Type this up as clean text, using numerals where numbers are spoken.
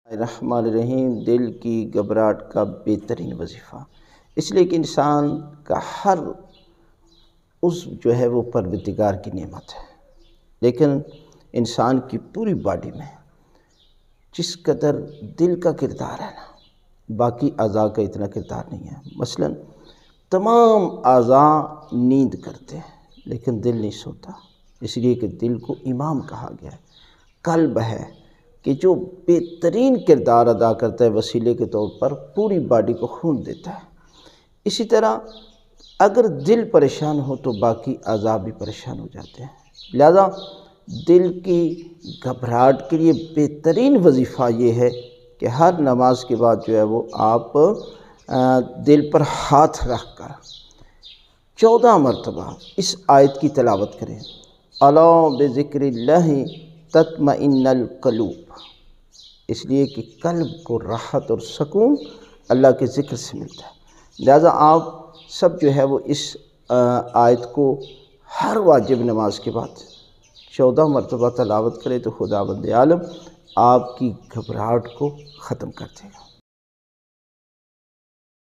الرحمن الرحیم، دل کی گھبراہٹ کا بہترین وظیفہ، اس لیے کہ انسان کا ہر عضو جو ہے وہ پروردگار کی نعمت ہے، لیکن انسان کی پوری باڈی میں جس قدر دل کا کردار ہے نا، باقی اعضاء کا اتنا کردار نہیں ہے۔ مثلا تمام اعضاء نیند کرتے ہیں لیکن دل نہیں سوتا، اس لیے کہ دل کو امام کہا گیا ہے۔ قلب ہے کہ جو بہترین کردار ادا کرتا ہے، وسیلے کے طور پر پوری باڈی کو خون دیتا ہے۔ اسی طرح اگر دل پریشان ہو تو باقی اعضاء بھی پریشان ہو جاتے ہیں۔ لہذا دل کی گھبراہٹ کے لیے بہترین وظیفہ یہ ہے کہ ہر نماز کے بعد جو ہے وہ آپ دل پر ہاتھ رکھ کر 14 مرتبہ اس آیت کی تلاوت کریں، الا بذکر اللہ تطمئن القلوب، اس لیے کہ قلب کو راحت اور سکون اللہ کے ذکر سے ملتا ہے۔ لہذا آپ سب جو ہے وہ اس آیت کو ہر واجب نماز کے بعد 14 مرتبہ تلاوت کریں تو خداوند عالم آپ کی گھبراہٹ کو ختم کر دے گا۔